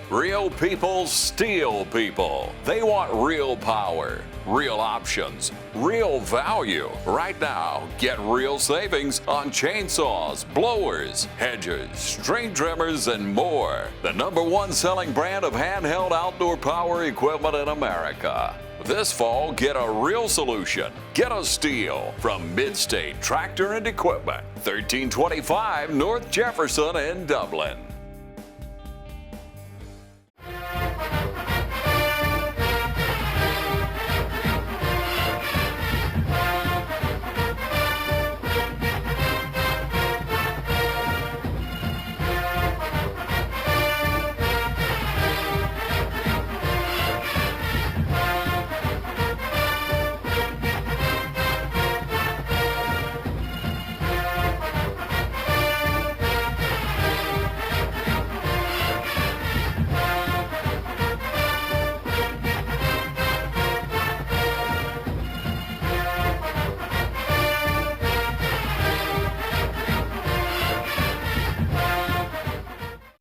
Real people steal people. They want real power, real options, real value. Right now, get real savings on chainsaws, blowers, hedgers, string trimmers, and more. The #1 selling brand of handheld outdoor power equipment in America. This fall, get a real solution. Get a Stihl from Midstate Tractor and Equipment, 1325 North Jefferson in Dublin.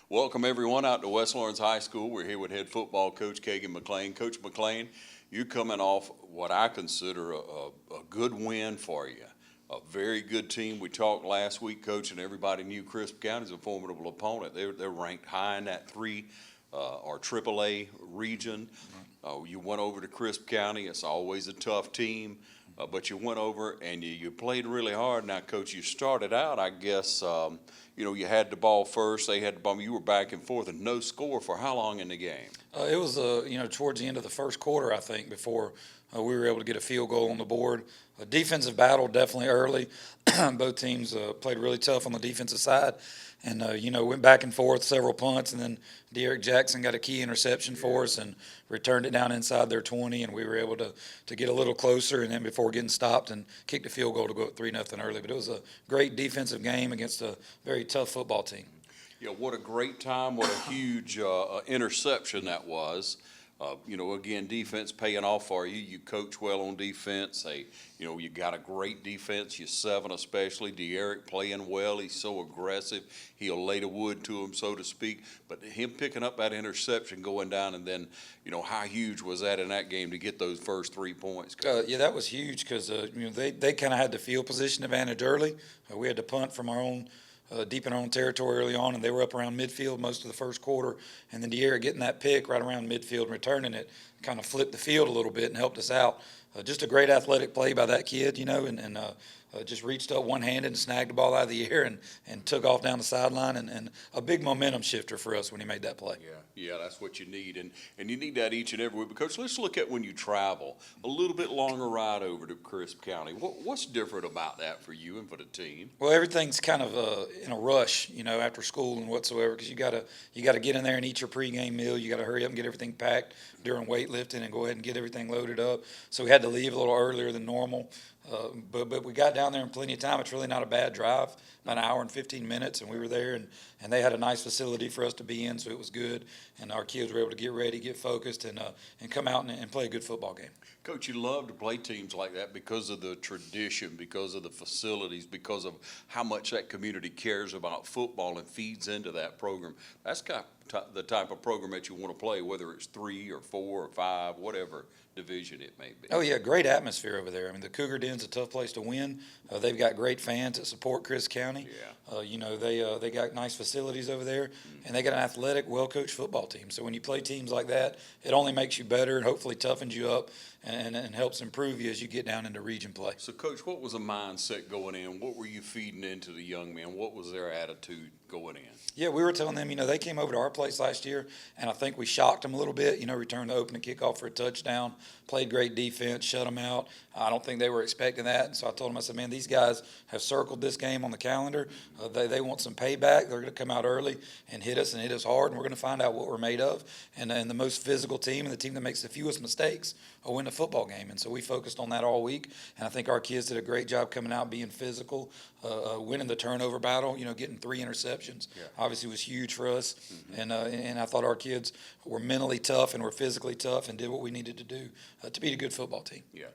Welcome everyone out to West Lawrence High School. We're here with head football coach Kagan McLean. Coach McLean, you're coming off what I consider a good win for you. A very good team. We talked last week, Coach, and everybody knew Crisp County is a formidable opponent. They're ranked high in that or AAA region. You went over to Crisp County. It's always a tough team, but you went over and you played really hard. Now, Coach, you started out, I guess, you had the ball first. They had the ball. You were back and forth and no score for how long in the game? It was, towards the end of the first quarter, I think, before we were able to get a field goal on the board. A defensive battle definitely early. Both teams played really tough on the defensive side. And, went back and forth, several punts, and then Derek Jackson got a key interception for us and returned it down inside their 20, and we were able to get a little closer, and then before getting stopped and kicked a field goal to go up 3-0 early. But it was a great defensive game against a very tough football team. Yeah, what a great time, what a huge interception that was. Again, defense paying off for you. You coach well on defense. You got a great defense. You 7 especially. De'Eric playing well. He's so aggressive. He'll lay the wood to him, so to speak. But him picking up that interception going down, and then, how huge was that in that game to get those first 3 points? Yeah, that was huge because, they kind of had the field position advantage early. We had to punt from our own deep in our own territory early on, and they were up around midfield most of the first quarter. And then De'Eric getting that pick right around midfield and returning it kind of flipped the field a little bit and helped us out. Just a great athletic play by that kid, and just reached up one-handed and snagged the ball out of the air and took off down the sideline, and a big momentum shifter for us when he made that play. Yeah, that's what you need, and you need that each and every week. Because let's look at when you travel, a little bit longer ride over to Crisp County. What's different about that for you and for the team? Well, everything's kind of in a rush, after school and whatsoever, because you gotta get in there and eat your pregame meal. You got to hurry up and get everything packed during weightlifting and go ahead and get everything loaded up. So we had to leave a little earlier than normal. But we got down there in plenty of time. It's really not a bad drive, about an hour and 15 minutes, and we were there, and they had a nice facility for us to be in, so it was good. And our kids were able to get ready, get focused, and come out and play a good football game. Coach, you love to play teams like that because of the tradition, because of the facilities, because of how much that community cares about football and feeds into that program. That's the type of program that you want to play, whether it's 3 or 4 or 5, whatever division it may be. Oh, yeah, great atmosphere over there. I mean, the Cougar Den's a tough place to win. They've got great fans that support Crisp County. Yeah. They got nice facilities over there, and they got an athletic, well-coached football team. So when you play teams like that, it only makes you better and hopefully toughens you up and helps improve you as you get down into region play. So, Coach, what was the mindset going in? What were you feeding into the young men? What was their attitude going in? Yeah, we were telling them, they came over to our place last year, and I think we shocked them a little bit, returned the opening kickoff for a touchdown, played great defense, shut them out. I don't think they were expecting that. And so I told them, I said, man, these guys have circled this game on the calendar. They want some payback. They're going to come out early and hit us hard, and we're going to find out what we're made of. And the most physical team and the team that makes the fewest mistakes will win the football game. And so we focused on that all week, and I think our kids did a great job coming out, being physical, winning the turnover battle, getting 3 interceptions. Yeah. Obviously was huge for us. Mm-hmm. And I thought our kids were mentally tough and were physically tough and did what we needed to do to beat a good football team. Yeah.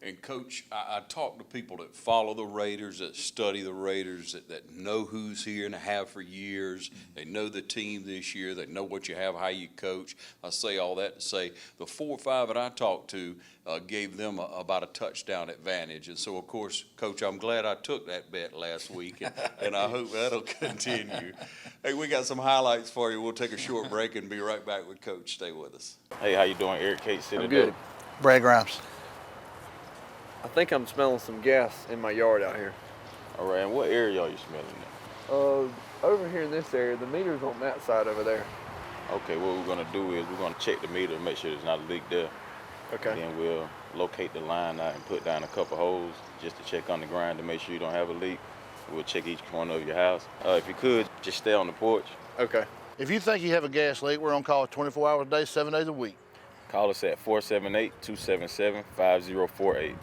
And Coach, I talk to people that follow the Raiders, that study the Raiders, that know who's here and have for years. They know the team this year. They know what you have, how you coach. I say all that to say the 4 or 5 that I talked to gave them about a touchdown advantage. And so, of course, Coach, I'm glad I took that bet last week, and I hope that'll continue. Hey, we got some highlights for you. We'll take a short break and be right back with Coach. Stay with us. Hey, how you doing? Eric Kate City. I'm good. Brad Grimes. I think I'm smelling some gas in my yard out here. All right, and what area are you smelling at? Over here in this area, the meter's on that side over there. Okay, what we're gonna do is we're gonna check the meter and make sure there's not a leak there. Okay. And then we'll locate the line out and put down a couple holes just to check on the ground to make sure you don't have a leak. We'll check each corner of your house. If you could, just stay on the porch. Okay. If you think you have a gas leak, we're on call 24 hours a day, 7 days a week. Call us at 478-277-5048.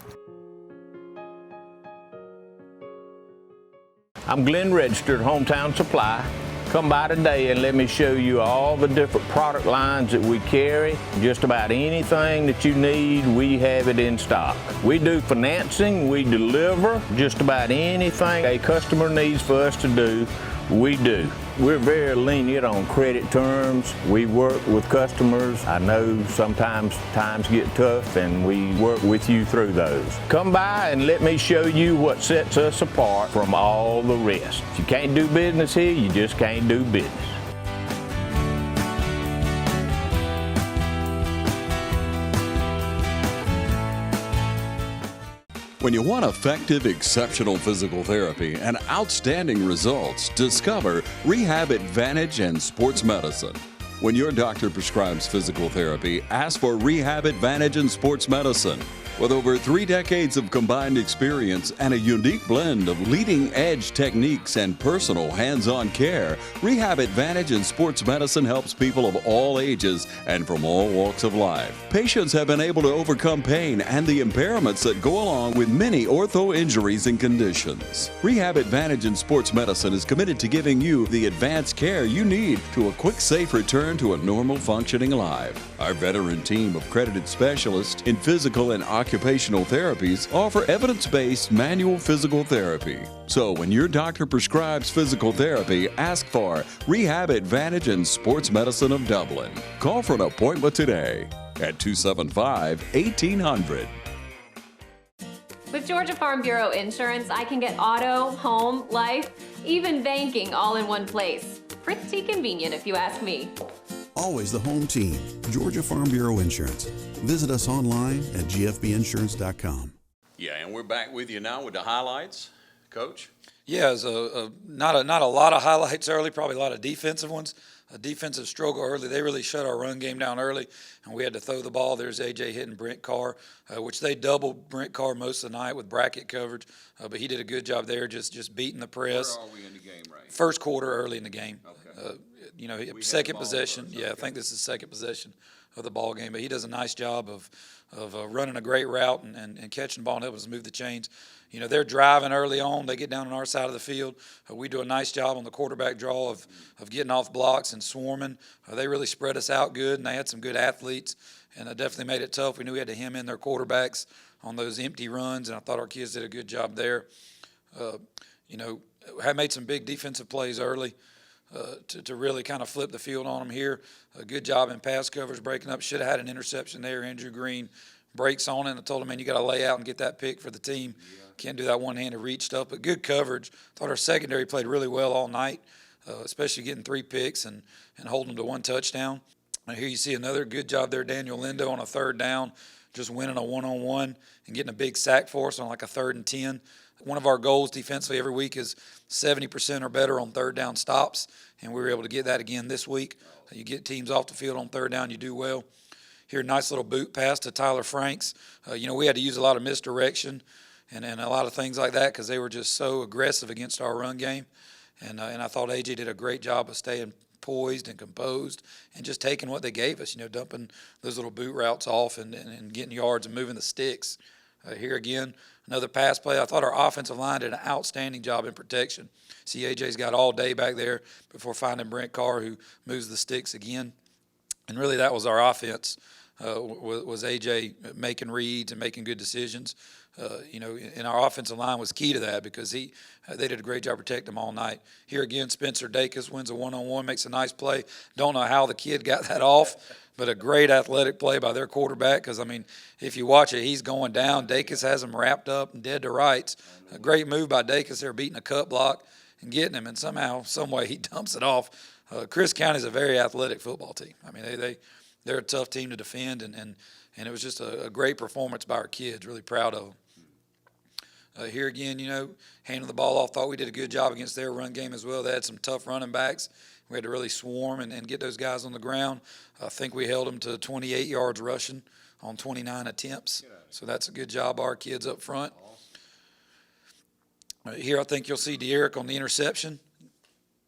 I'm Glenn Registered, Hometown Supply. Come by today and let me show you all the different product lines that we carry. Just about anything that you need, we have it in stock. We do financing, we deliver just about anything a customer needs for us to do, we do. We're very lenient on credit terms. We work with customers. I know sometimes times get tough and we work with you through those. Come by and let me show you what sets us apart from all the rest. If you can't do business here, you just can't do business. When you want effective, exceptional physical therapy and outstanding results, discover Rehab Advantage and Sports Medicine. When your doctor prescribes physical therapy, ask for Rehab Advantage and Sports Medicine. With over 3 decades of combined experience and a unique blend of leading-edge techniques and personal hands-on care, Rehab Advantage in Sports Medicine helps people of all ages and from all walks of life. Patients have been able to overcome pain and the impairments that go along with many ortho injuries and conditions. Rehab Advantage in Sports Medicine is committed to giving you the advanced care you need to a quick, safe return to a normal functioning life. Our veteran team of credited specialists in physical and occupational therapies offer evidence-based manual physical therapy. So when your doctor prescribes physical therapy, ask for Rehab Advantage and Sports Medicine of Dublin. Call for an appointment today at 275-1800. With Georgia Farm Bureau Insurance, I can get auto, home, life, even banking all in one place. Pretty convenient if you ask me. Always the home team, Georgia Farm Bureau Insurance. Visit us online at gfbinsurance.com. Yeah, and we're back with you now with the highlights. Coach? Yeah, it's not a lot of highlights early, probably a lot of defensive ones. A defensive struggle early. They really shut our run game down early, and we had to throw the ball. There's A.J. hitting Brent Carr, which they doubled Brent Carr most of the night with bracket coverage, but he did a good job there just beating the press. Where are we in the game right now? First quarter early in the game. Okay. Second ball possession. first, Yeah, okay. I think this is second possession of the ball game, but he does a nice job of running a great route and catching the ball and helping us move the chains. They're driving early on. They get down on our side of the field. We do a nice job on the quarterback draw of getting off blocks and swarming. They really spread us out good, and they had some good athletes, and it definitely made it tough. We knew we had to hem in their quarterbacks on those empty runs, and I thought our kids did a good job there. Had made some big defensive plays early to really kind of flip the field on them here. A good job in pass coverage, breaking up. Should have had an interception there. Andrew Green breaks on it, and I told him, man, you got to lay out and get that pick for the team. Can't do that one-handed reach stuff, but good coverage. Thought our secondary played really well all night, especially getting 3 picks and holding them to 1 touchdown. And here you see another good job there, Daniel Lindo on a 3rd down, just winning a one-on-one and getting a big sack for us on like a 3rd and 10. One of our goals defensively every week is 70% or better on 3rd down stops, and we were able to get that again this week. You get teams off the field on 3rd down, you do well. Here, nice little boot pass to Tyler Franks. We had to use a lot of misdirection and a lot of things like that because they were just so aggressive against our run game. And I thought A.J. did a great job of staying poised and composed and just taking what they gave us, dumping those little boot routes off and getting yards and moving the sticks. Here again, another pass play. I thought our offensive line did an outstanding job in protection. See, A.J.'s got all day back there before finding Brent Carr, who moves the sticks again. And really that was our offense. was AJ making reads and making good decisions. And our offensive line was key to that because they did a great job protecting him all night. Here again, Spencer Dacus wins a one-on-one, makes a nice play. Don't know how the kid got that off, but a great athletic play by their quarterback because, if you watch it, he's going down. Dacus has him wrapped up and dead to rights. A great move by Dacus there, beating a cut block and getting him, and somehow, some way, he dumps it off. Chris County is a very athletic football team. They're a tough team to defend, and it was just a great performance by our kids. Really proud of them. Here again, handling the ball off. Thought we did a good job against their run game as well. They had some tough running backs. We had to really swarm and get those guys on the ground. I think we held them to 28 yards rushing on 29 attempts. So that's a good job by our kids up front. Here I think you'll see De'Eric on the interception.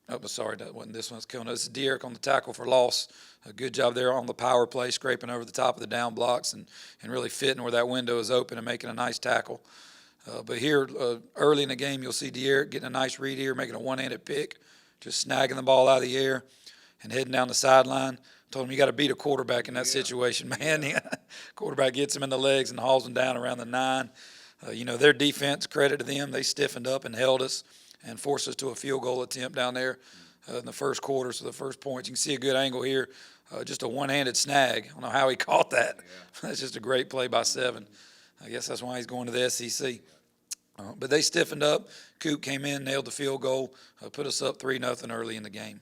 Oh, sorry, that wasn't this one's coming. This is De'Eric on the tackle for loss. A good job there on the power play, scraping over the top of the down blocks and really fitting where that window is open and making a nice tackle. But here, early in the game, you'll see De'Eric getting a nice read here, making a one-handed pick, just snagging the ball out of the air and heading down the sideline. Told him you got to beat a quarterback in that situation, man. Quarterback gets him in the legs and hauls him down around the 9. Their defense, credit to them, they stiffened up and held us and forced us to a field goal attempt down there in the first quarter. So the first points, you can see a good angle here, just a one-handed snag. I don't know how he caught that. That's just a great play by 7. I guess that's why he's going to the SEC. But they stiffened up. Coop came in, nailed the field goal, put us up 3-0 early in the game.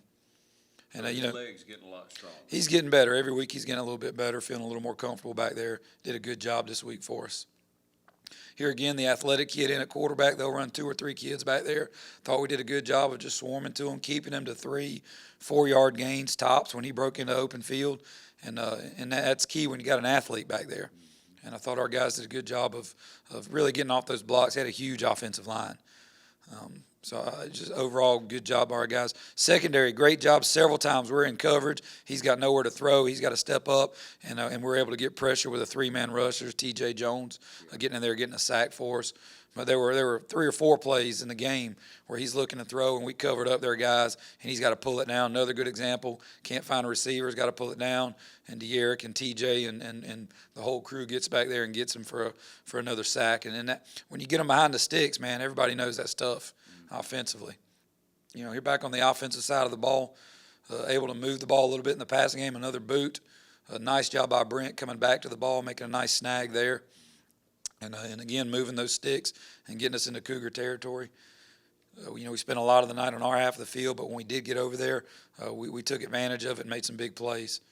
And His leg's getting a lot stronger. He's getting better. Every week he's getting a little bit better, feeling a little more comfortable back there. Did a good job this week for us. Here again, the athletic kid in at quarterback. They'll run 2 or 3 kids back there. Thought we did a good job of just swarming to them, keeping them to 3, 4-yard gains tops when he broke into open field. And that's key when you got an athlete back there. And I thought our guys did a good job of really getting off those blocks. They had a huge offensive line. Just overall, good job by our guys. Secondary, great job several times. We're in coverage. He's got nowhere to throw. He's got to step up, and we're able to get pressure with a 3-man rush. There's T.J. Jones getting in there, getting a sack for us. But there were 3 or 4 plays in the game where he's looking to throw, and we covered up their guys, and he's got to pull it down. Another good example, can't find a receiver, he's got to pull it down, and De'Eric and TJ and the whole crew gets back there and gets him for another sack. And then that, when you get them behind the sticks, man, everybody knows that's tough offensively. You're back on the offensive side of the ball, able to move the ball a little bit in the passing game, another boot. A nice job by Brent coming back to the ball, making a nice snag there. And again, moving those sticks and getting us into Cougar territory. We spent a lot of the night on our half of the field, but when we did get over there, we took advantage of it and made some big plays.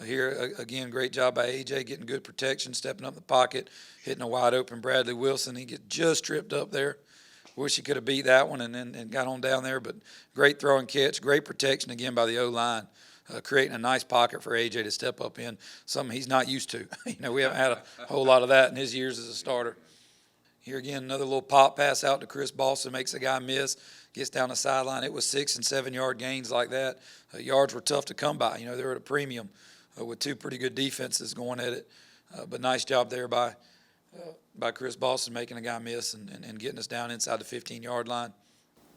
Here, again, great job by A.J. getting good protection, stepping up in the pocket, hitting a wide open Bradley Wilson. He get just tripped up there. Wish he could have beat that one and got on down there, but great throw and catch, great protection again by the O-line. Creating a nice pocket for A.J. to step up in, something he's not used to. We haven't had a whole lot of that in his years as a starter. Here again, another little pop pass out to Chris Boston, makes a guy miss, gets down the sideline. It was 6- and 7-yard gains like that. Yards were tough to come by. They were at a premium with 2 pretty good defenses going at it. But nice job there by Chris Boston making a guy miss and getting us down inside the 15-yard line.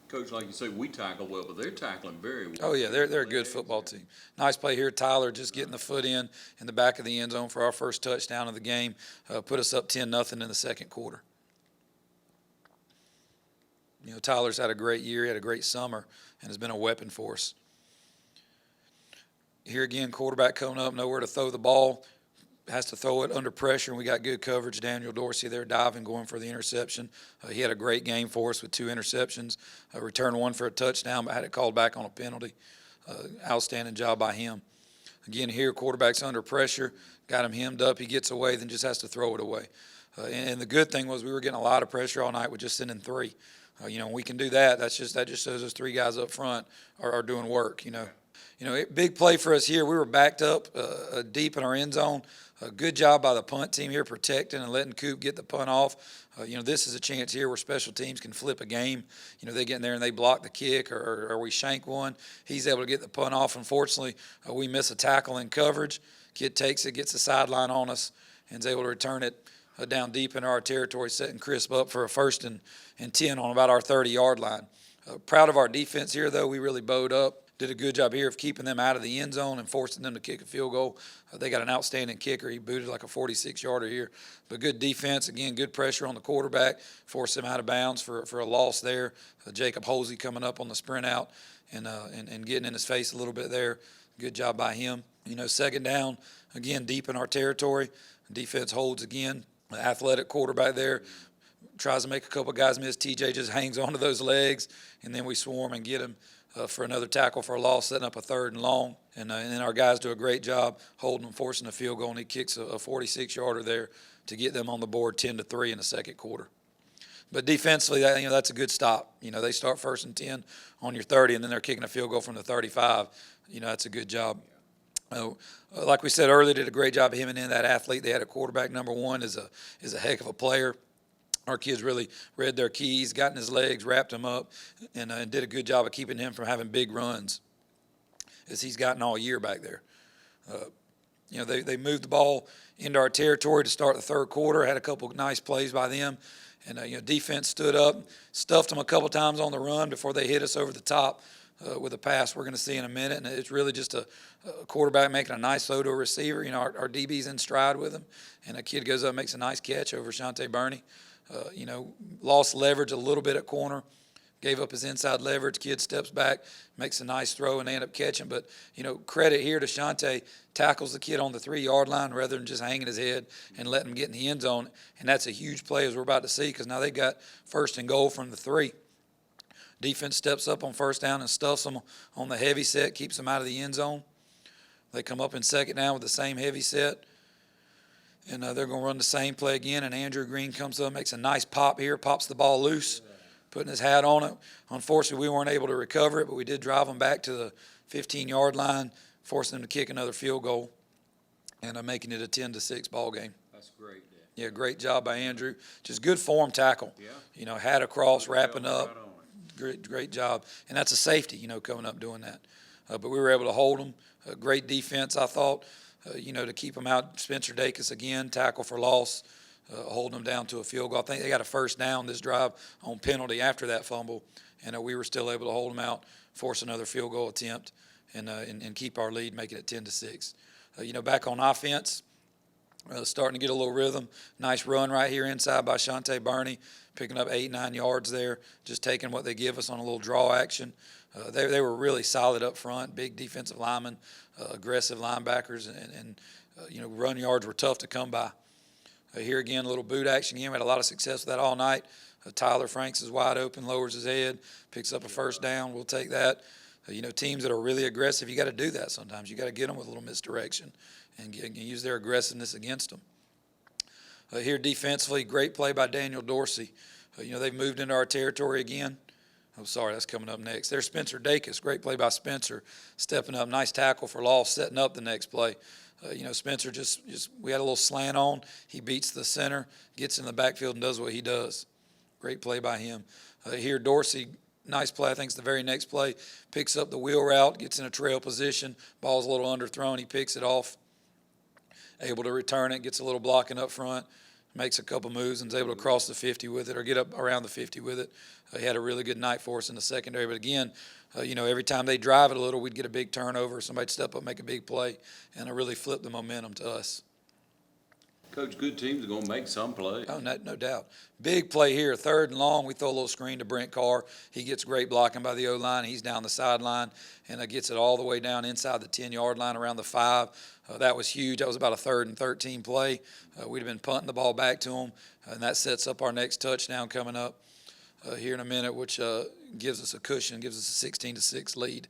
Coach, like you say, we tackle well, but they're tackling very well. Oh, yeah, they're a good football team. Nice play here. Tyler just getting the foot in the back of the end zone for our first touchdown of the game. Put us up 10-0 in the second quarter. Tyler's had a great year. He had a great summer and has been a weapon for us. Here again, quarterback coming up, nowhere to throw the ball. Has to throw it under pressure, and we got good coverage. Daniel Dorsey there diving, going for the interception. He had a great game for us with 2 interceptions. Returned 1 for a touchdown, but had it called back on a penalty. Outstanding job by him. Again, here, quarterback's under pressure. Got him hemmed up. He gets away, then just has to throw it away. And the good thing was we were getting a lot of pressure all night with just sending 3. We can do that. That just shows us 3 guys up front are doing work, Big play for us here. We were backed up deep in our end zone. A good job by the punt team here protecting and letting Coop get the punt off. This is a chance here where special teams can flip a game. They get in there and they block the kick or we shank one. He's able to get the punt off. Unfortunately, we miss a tackle in coverage. Kid takes it, gets the sideline on us, and is able to return it down deep into our territory, setting Crisp up for a 1st and 10 on about our 30-yard line. Proud of our defense here, though. We really bowed up. did a good job here of keeping them out of the end zone and forcing them to kick a field goal. They got an outstanding kicker. He booted like a 46-yarder here. But good defense, again, good pressure on the quarterback, forced him out of bounds for a loss there. Jacob Holsey coming up on the sprint out and getting in his face a little bit there. Good job by him. Second down, again, deep in our territory. Defense holds again. The athletic quarterback there tries to make a couple guys miss. TJ just hangs onto those legs, and then we swarm and get him for another tackle for a loss, setting up a 3rd and long. And then our guys do a great job holding and forcing a field goal, and he kicks a 46-yarder there to get them on the board 10-3 in the second quarter. But defensively, that's a good stop. They start 1st and 10 on your 30, and then they're kicking a field goal from the 35. That's a good job. Like we said earlier, did a great job of him and in that athlete. They had a quarterback number 1 is a heck of a player. Our kids really read their keys, got in his legs, wrapped him up, and did a good job of keeping him from having big runs as he's gotten all year back there. They moved the ball into our territory to start the 3rd quarter, had a couple nice plays by them, and defense stood up, stuffed them a couple times on the run before they hit us over the top with a pass we're going to see in a minute. And it's really just a quarterback making a nice throw to a receiver. Our DB's in stride with him, and a kid goes up and makes a nice catch over Shante Burney. Lost leverage a little bit at corner, gave up his inside leverage. Kid steps back, makes a nice throw, and they end up catching. But, credit here to Shante, tackles the kid on the 3-yard line rather than just hanging his head and letting him get in the end zone. And that's a huge play, as we're about to see, because now they got 1st and goal from the 3. Defense steps up on 1st down and stuffs them on the heavy set, keeps them out of the end zone. They come up in 2nd down with the same heavy set. And they're going to run the same play again, and Andrew Green comes up, makes a nice pop here, pops the ball loose, putting his hat on it. Unfortunately, we weren't able to recover it, but we did drive them back to the 15-yard line, forcing them to kick another field goal, and making it a 10-6 ball game. That's great, Dan. Yeah, great job by Andrew. Just good form tackle. Yeah. Hat across, wrapping up. Right on. Great job. And that's a safety, coming up doing that. But we were able to hold them. Great defense, I thought. To keep them out. Spencer Dacus again, tackle for loss, holding them down to a field goal. I think they got a 1st down this drive on penalty after that fumble, and we were still able to hold them out, force another field goal attempt, and keep our lead, making it 10-6. Back on offense, starting to get a little rhythm. Nice run right here inside by Shante Burney, picking up 8-9 yards there, just taking what they give us on a little draw action. They were really solid up front, big defensive linemen, aggressive linebackers, and run yards were tough to come by. Here again, a little boot action again. We had a lot of success with that all night. Tyler Franks is wide open, lowers his head, picks up a 1st down. We'll take that. Teams that are really aggressive, you got to do that sometimes. You got to get them with a little misdirection and use their aggressiveness against them. Here defensively, great play by Daniel Dorsey. They've moved into our territory again. I'm sorry, that's coming up next. There's Spencer Dacus. Great play by Spencer, stepping up. Nice tackle for loss, setting up the next play. Spencer just we had a little slant on. He beats the center, gets in the backfield, and does what he does. Great play by him. Here, Dorsey, nice play. I think it's the very next play. Picks up the wheel route, gets in a trail position. Ball's a little underthrown. He picks it off. Able to return it, gets a little blocking up front. Makes a couple moves and is able to cross the 50 with it or get up around the 50 with it. He had a really good night for us in the secondary. But again, every time they drive it a little, we'd get a big turnover. Somebody'd step up, make a big play, and it really flipped the momentum to us. Coach, good teams are going to make some play. Oh, no doubt. Big play here, 3rd and long. We throw a little screen to Brent Carr. He gets great blocking by the O-line. He's down the sideline and gets it all the way down inside the 10-yard line around the 5. That was huge. That was about a 3rd and 13 play. We'd have been punting the ball back to him, and that sets up our next touchdown coming up here in a minute, which gives us a cushion, gives us a 16-6 lead.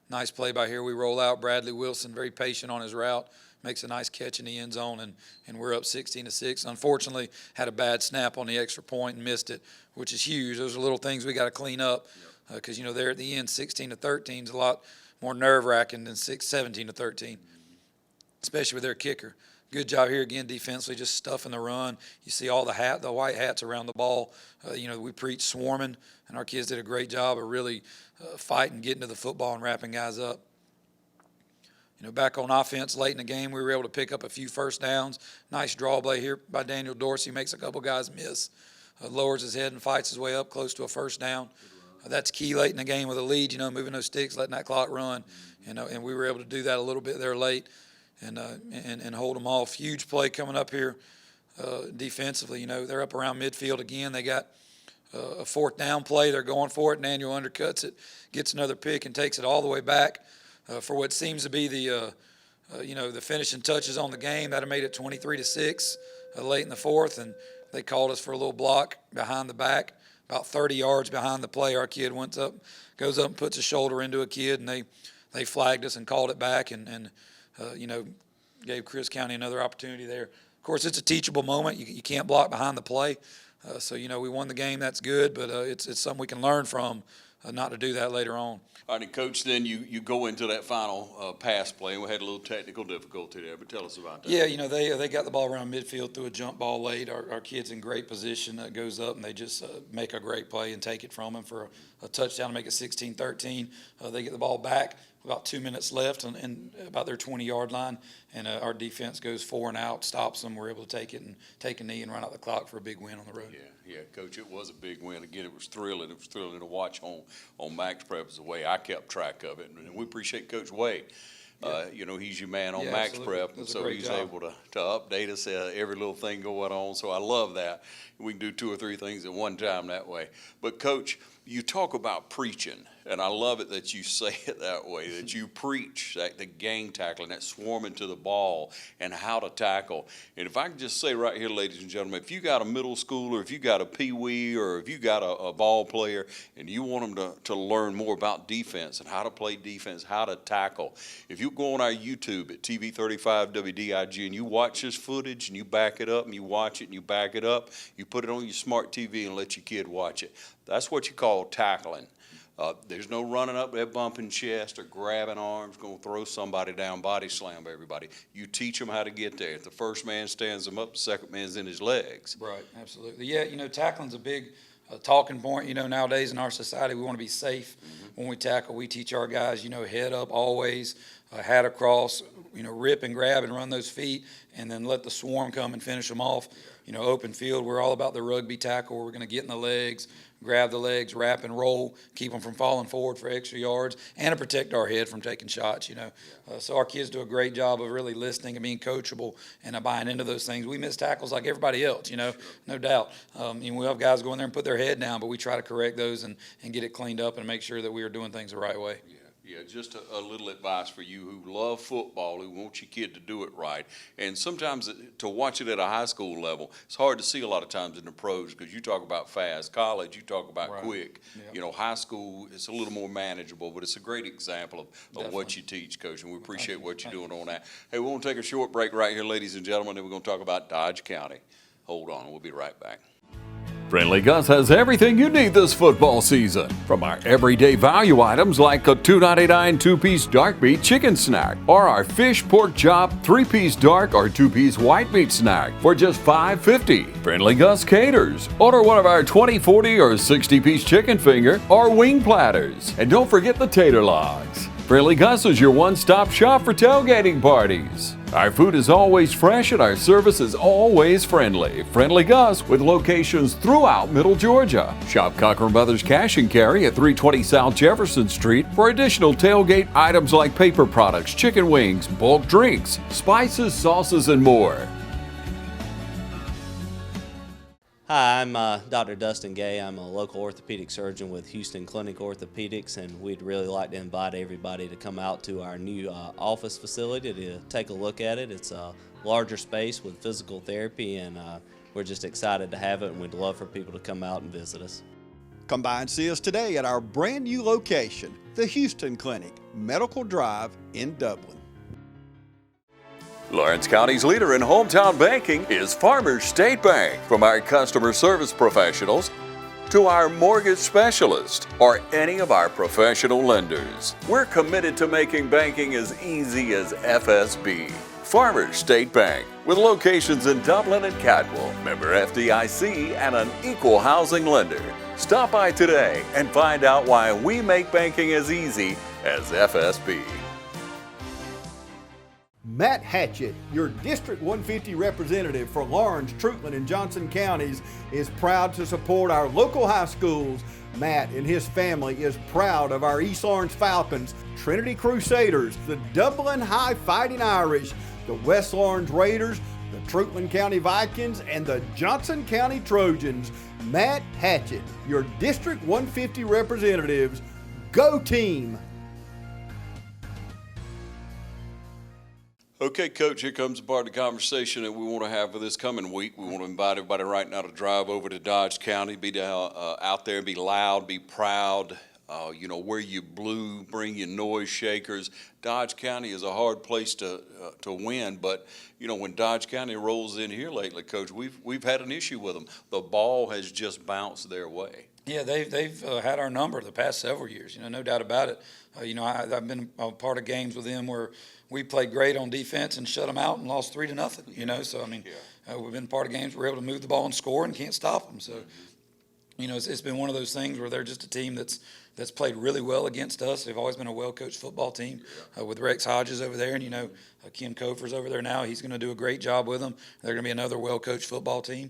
Nice play by here. We roll out. Bradley Wilson, very patient on his route, makes a nice catch in the end zone, and we're up 16-6. Unfortunately, had a bad snap on the extra point and missed it, which is huge. Those are little things we got to clean up because, they're at the end, 16-13 is a lot more nerve-wracking than 17-13, especially with their kicker. Good job here again defensively, just stuffing the run. You see all the white hats around the ball. We preach swarming, and our kids did a great job of really fighting, getting to the football and wrapping guys up. Back on offense late in the game, we were able to pick up a few 1st downs. Nice draw play here by Daniel Dorsey. Makes a couple guys miss. Lowers his head and fights his way up close to a 1st down. that's key late in the game with a lead, you know, moving those sticks, letting that clock run, you know, and we were able to do that a little bit there late and hold them off. Huge play coming up here defensively. You know, they're up around midfield again. They got a fourth down play. They're going for it. Daniel undercuts it, gets another pick, and takes it all the way back for what seems to be the finishing touches on the game. That have made it 23-6 late in the fourth, and they called us for a little block behind the back, about 30 yards behind the play. Our kid goes up and puts a shoulder into a kid, and they flagged us and called it back, and gave Chris County another opportunity there. Of course, it's a teachable moment. You can't block behind the play. So, you know, we won the game. That's good, but it's something we can learn from not to do that later on. All right, and Coach, then you go into that final pass play, and we had a little technical difficulty there, but tell us about that. Yeah, you know, they got the ball around midfield through a jump ball late. Our kid's in great position. Goes up, and they just make a great play and take it from him for a touchdown to make it 16-13. They get the ball back. About 2 minutes left and about their 20-yard line, and our defense goes 4 and out, stops them. We're able to take it and take a knee and run out the clock for a big win on the road. Yeah, Coach, it was a big win. Again, it was thrilling. It was thrilling to watch on Max Prep is the way I kept track of it, and we appreciate Coach Wade. You know, he's your man on Max absolutely. Prep, and so he's job. able to update us every little thing going on. So I love that. We can do 2 or 3 things at one time that way. But Coach, you talk about preaching, and I love it that you say it that way, that you preach that the gang tackling, that swarming to the ball, and how to tackle. And if I can just say right here, ladies and gentlemen, if you got a middle schooler, if you got a peewee, or if you got a ball player, and you want them to learn more about defense and how to play defense, how to tackle, if you go on our YouTube at TV35 WDIG and you watch this footage and you back it up and you watch it and you back it up, you put it on your smart TV and let your kid watch it. That's what you call tackling. There's no running up there bumping chest or grabbing arms, going to throw somebody down, body slam everybody. You teach them how to get there. If the first man stands them up, the second man's in his legs. Right, absolutely. Yeah, you know, tackling's a big talking point. You know, nowadays in our society, we want to be safe when we tackle. We teach our guys, you know, head up always, hat across, you know, rip and grab and run those feet, and then let the swarm come and finish them off. You know, open field, we're all about the rugby tackle. We're going to get in the legs, grab the legs, wrap and roll, keep them from falling forward for extra yards, and to protect our head from taking shots, you know. So our kids do a great job of really listening and being coachable and buying into those things. We miss tackles like everybody else, you know, no doubt. We have guys go in there and put their head down, but we try to correct those and get it cleaned up and make sure that we are doing things the right way. Yeah, just a little advice for you who love football, who want your kid to do it right. And sometimes to watch it at a high school level, it's hard to see a lot of times in the pros because you talk about fast. College, you talk about quick. Yeah. You know, high school, it's a little more manageable, but it's a great example of what you teach, Coach, and we appreciate what you're doing on that. Hey, we're going to take a short break right here, ladies and gentlemen, and we're going to talk about Dodge County. Hold on, we'll be right back. Friendly Gus has everything you need this football season. From our everyday value items like a $2.99 2-piece dark meat chicken snack, or our fish pork chop 3-piece dark or 2-piece white meat snack for just $5.50. Friendly Gus caters. Order one of our 20, 40, or 60-piece chicken finger or wing platters. And don't forget the tater logs. Friendly Gus is your one-stop shop for tailgating parties. Our food is always fresh and our service is always friendly. Friendly Gus with locations throughout Middle Georgia. Shop Cochran Brothers Cash and Carry at 320 South Jefferson Street for additional tailgate items like paper products, chicken wings, bulk drinks, spices, sauces, and more. Hi, I'm Dr. Dustin Gay. I'm a local orthopedic surgeon with Houston Clinic Orthopedics, and we'd really like to invite everybody to come out to our new office facility to take a look at it. It's a larger space with physical therapy, and we're just excited to have it, and we'd love for people to come out and visit us. Come by and see us today at our brand new location, the Houston Clinic, Medical Drive in Dublin. Lawrence County's leader in hometown banking is Farmers State Bank. From our customer service professionals to our mortgage specialist or any of our professional lenders, we're committed to making banking as easy as FSB. Farmers State Bank, with locations in Dublin and Cadwell, member FDIC, and an equal housing lender. Stop by today and find out why we make banking as easy as FSB. Matt Hatchett, your District 150 representative for Lawrence, Truitland, and Johnson counties, is proud to support our local high schools. Matt and his family is proud of our East Lawrence Falcons, Trinity Crusaders, the Dublin High Fighting Irish, the West Lawrence Raiders, the Truitland County Vikings, and the Johnson County Trojans. Matt Hatchett, your District 150 representatives. Go team! Okay, Coach, here comes the part of the conversation that we want to have for this coming week. We want to invite everybody right now to drive over to Dodge County, be out there and be loud, be proud. Wear your blue, bring your noise shakers. Dodge County is a hard place to win, but when Dodge County rolls in here lately, Coach, we've had an issue with them. The ball has just bounced their way. Yeah, they've had our number the past several years. No doubt about it. I've been a part of games with them where we played great on defense and shut them out and lost 3-0. So we've been part of games where we're able to move the ball and score and can't stop them. So it's been one of those things where they're just a team that's played really well against us. They've always been a well-coached football team with Rex Hodges over there, and Ken Kofer's over there now. He's going to do a great job with them. They're going to be another well-coached football team.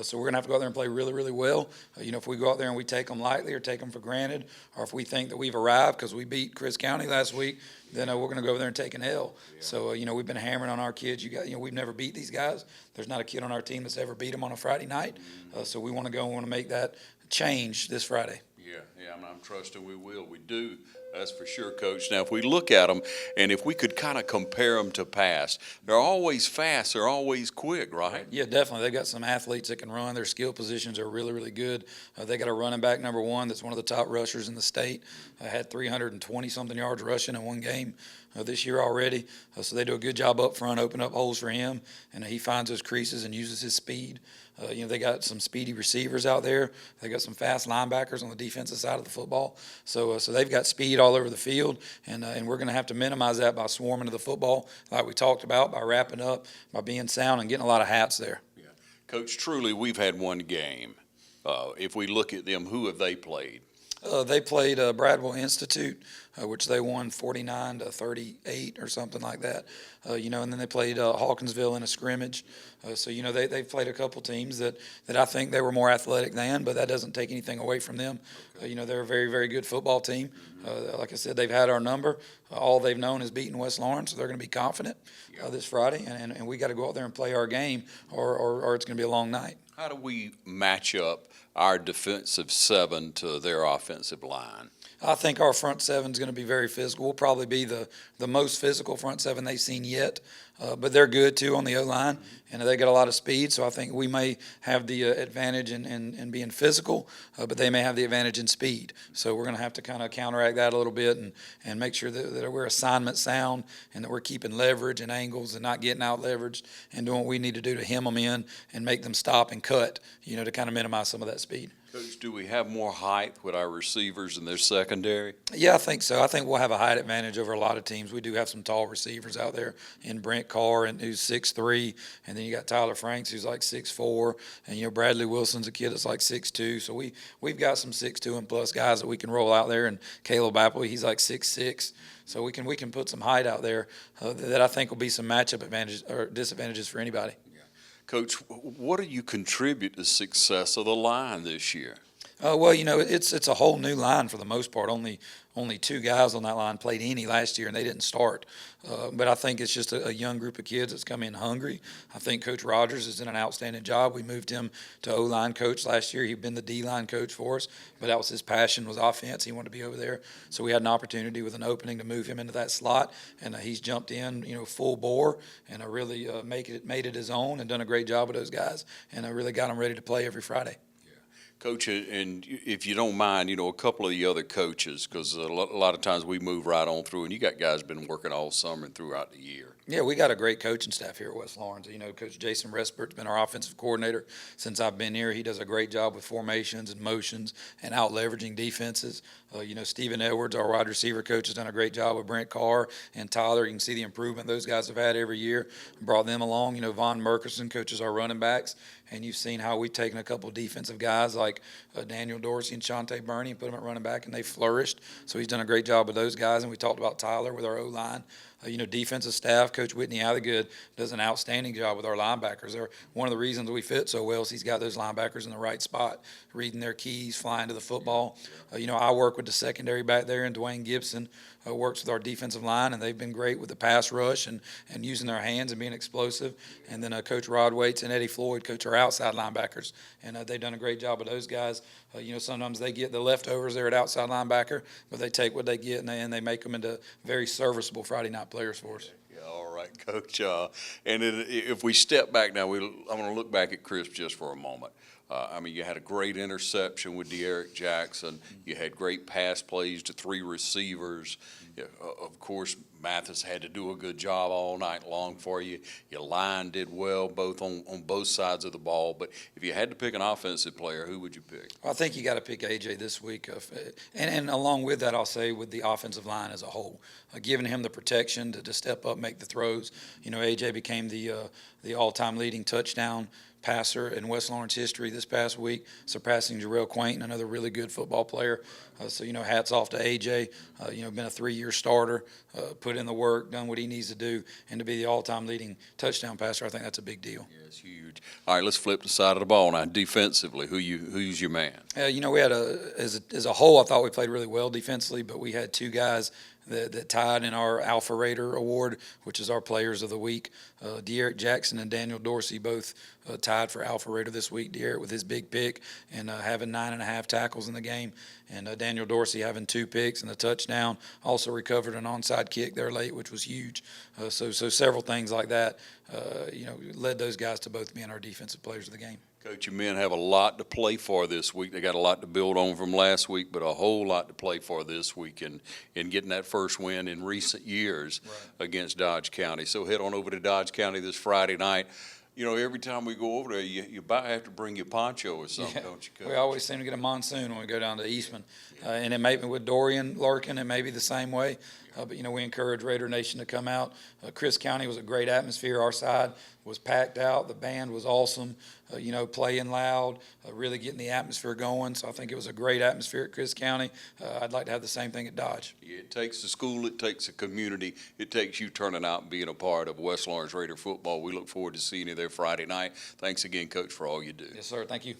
So we're going to have to go out there and play really, really well. If we go out there and we take them lightly or take them for granted, or if we think that we've arrived because we beat Chris County last week, then we're going to go over there and take an L. Yeah. So, we've been hammering on our kids. We've never beat these guys. There's not a kid on our team that's ever beat them on a Friday night. So we want to go and want to make that change this Friday. Yeah, I'm trusting we will. We do. That's for sure, Coach. Now, if we look at them, and if we could kind of compare them to past, they're always fast. They're always quick, right? Yeah, definitely. They've got some athletes that can run. Their skill positions are really, really good. They got a running back, number one, that's one of the top rushers in the state. Had 320-something yards rushing in one game this year already. So they do a good job up front, open up holes for him, and he finds those creases and uses his speed. They got some speedy receivers out there. They got some fast linebackers on the defensive side of the football. So they've got speed all over the field, and we're going to have to minimize that by swarming to the football, like we talked about, by wrapping up, by being sound and getting a lot of hats there. Yeah. Coach, truly, we've had one game. If we look at them, who have they played? They played Bradwell Institute, which they won 49-38 or something like that. And then they played Hawkinsville in a scrimmage. They've played a couple teams that I think they were more athletic than, but that doesn't take anything away from them. Okay. They're a very, very good football team. Like I said, they've had our number. All they've known is beating West Lawrence, so they're going to be confident this Friday. And we got to go out there and play our game, or it's going to be a long night. How do we match up our defensive seven to their offensive line? I think our front seven is going to be very physical. We'll probably be the most physical front seven they've seen yet, but they're good too on the O-line, and they got a lot of speed. So I think we may have the advantage in being physical, but they may have the advantage in speed. So we're going to have to kind of counteract that a little bit and make sure that we're assignment sound and that we're keeping leverage and angles and not getting out leveraged and doing what we need to do to hem them in and make them stop and cut, to kind of minimize some of that speed. Coach, do we have more height with our receivers in their secondary? Yeah, I think so. I think we'll have a height advantage over a lot of teams. We do have some tall receivers out there in Brent Carr, and who's 6'3", and then you got Tyler Franks, who's like 6'4", and Bradley Wilson's a kid that's like 6'2". So we've got some 6'2" and plus guys that we can roll out there, and Caleb Apple, he's like 6'6". So we can put some height out there that I think will be some matchup advantages or disadvantages for anybody. Coach, what do you contribute to the success of the line this year? It's a whole new line for the most part. Only two guys on that line played any last year, and they didn't start. But I think it's just a young group of kids that's come in hungry. I think Coach Rogers has done an outstanding job. We moved him to O-line coach last year. He'd been the D-line coach for us, but that was his passion, was offense. He wanted to be over there. So we had an opportunity with an opening to move him into that slot, and he's jumped in, full bore, and really made it his own and done a great job with those guys, and I really got them ready to play every Friday. Coach, and if you don't mind, a couple of the other coaches, because a lot of times we move right on through, and you got guys been working all summer and throughout the year. Yeah, we got a great coaching staff here at West Lawrence. Coach Jason Respert's been our offensive coordinator since I've been here. He does a great job with formations and motions and out leveraging defenses. Stephen Edwards, our wide receiver coach, has done a great job with Brent Carr and Tyler. You can see the improvement those guys have had every year. Brought them along. Von Merkerson coaches our running backs. And you've seen how we've taken a couple of defensive guys like Daniel Dorsey and Shante Burney and put them at running back, and they flourished. So he's done a great job with those guys. And we talked about Tyler with our O-line. Defensive staff, Coach Whitney Alligood does an outstanding job with our linebackers. They're one of the reasons we fit so well is he's got those linebackers in the right spot, reading their keys, flying to the football. I work with the secondary back there, and Dwayne Gibson works with our defensive line, and they've been great with the pass rush and using their hands and being explosive. And then Coach Rod Waits and Eddie Floyd coach our outside linebackers, and they've done a great job with those guys. Sometimes they get the leftovers there at outside linebacker, but they take what they get and they make them into very serviceable Friday night players for us. Yeah, all right, Coach. And if we step back now, I'm going to look back at Chris just for a moment. You had a great interception with De'Aaron Jackson. You had great pass plays to 3 receivers. Of course, Mathis had to do a good job all night long for you. Your line did well both on both sides of the ball. But if you had to pick an offensive player, who would you pick? Well, I think you got to pick AJ this week. And along with that, I'll say with the offensive line as a whole, giving him the protection to step up, make the throws. AJ became the all-time leading touchdown passer in West Lawrence history this past week, surpassing Jarrell Quaint, another really good football player. Hats off to AJ. Been a 3-year starter, put in the work, done what he needs to do, and to be the all-time leading touchdown passer, I think that's a big deal. Yeah, it's huge. All right, let's flip the side of the ball now. Defensively, who's your man? We had as a whole, I thought we played really well defensively, but we had 2 guys that tied in our Alpha Raider Award, which is our Players of the Week. De'Aaron Jackson and Daniel Dorsey both tied for Alpha Raider this week. De'Aaron with his big pick and having 9.5 tackles in the game, and Daniel Dorsey having 2 picks and a touchdown. Also recovered an onside kick there late, which was huge. So several things like that, led those guys to both being our defensive players of the game. Coach, your men have a lot to play for this week. They got a lot to build on from last week, but a whole lot to play for this week in getting that first win in recent years against Dodge County. So head on over to Dodge County this Friday night. Every time we go over there, you about have to bring your poncho or something, don't you, Coach? We always seem to get a monsoon when we go down to Eastman. And it may be with Dorian lurking, it may be the same way. But we encourage Raider Nation to come out. Chris County was a great atmosphere. Our side was packed out. The band was awesome, playing loud, really getting the atmosphere going. So I think it was a great atmosphere at Chris County. I'd like to have the same thing at Dodge. Yeah, it takes a school, it takes a community, it takes you turning out and being a part of West Lawrence Raider football. We look forward to seeing you there Friday night. Thanks again, Coach, for all you do. Yes, sir. Thank you.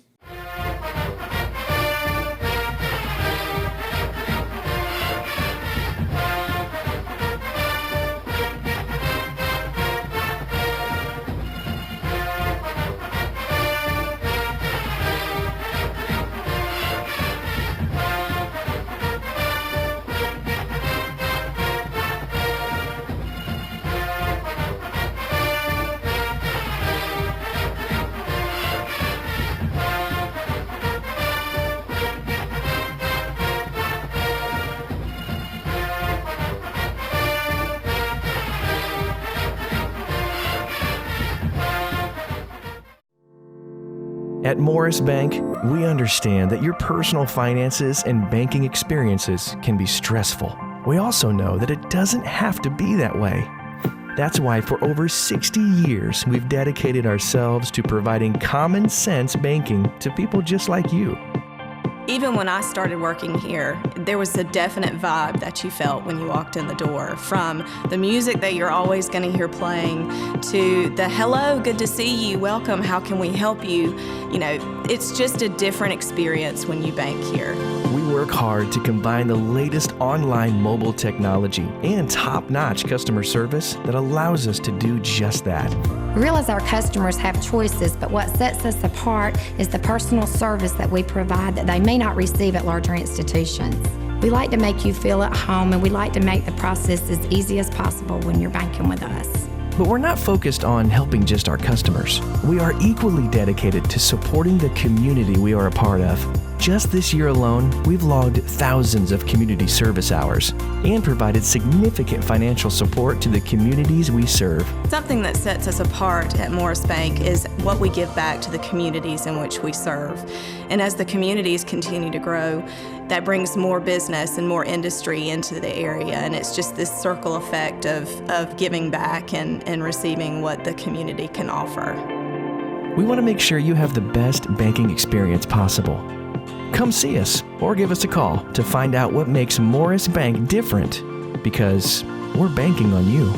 At Morris Bank, we understand that your personal finances and banking experiences can be stressful. We also know that it doesn't have to be that way. That's why for over 60 years, we've dedicated ourselves to providing common sense banking to people just like you. Even when I started working here, there was a definite vibe that you felt when you walked in the door, from the music that you're always going to hear playing to the hello, good to see you, welcome, how can we help you? It's just a different experience when you bank here. We work hard to combine the latest online mobile technology and top-notch customer service that allows us to do just that. We realize our customers have choices, but what sets us apart is the personal service that we provide that they may not receive at larger institutions. We like to make you feel at home, and we like to make the process as easy as possible when you're banking with us. But we're not focused on helping just our customers. We are equally dedicated to supporting the community we are a part of. Just this year alone, we've logged thousands of community service hours and provided significant financial support to the communities we serve. Something that sets us apart at Morris Bank is what we give back to the communities in which we serve. And as the communities continue to grow, that brings more business and more industry into the area, and it's just this circle effect of giving back and receiving what the community can offer. We want to make sure you have the best banking experience possible. Come see us or give us a call to find out what makes Morris Bank different, because We're banking on you.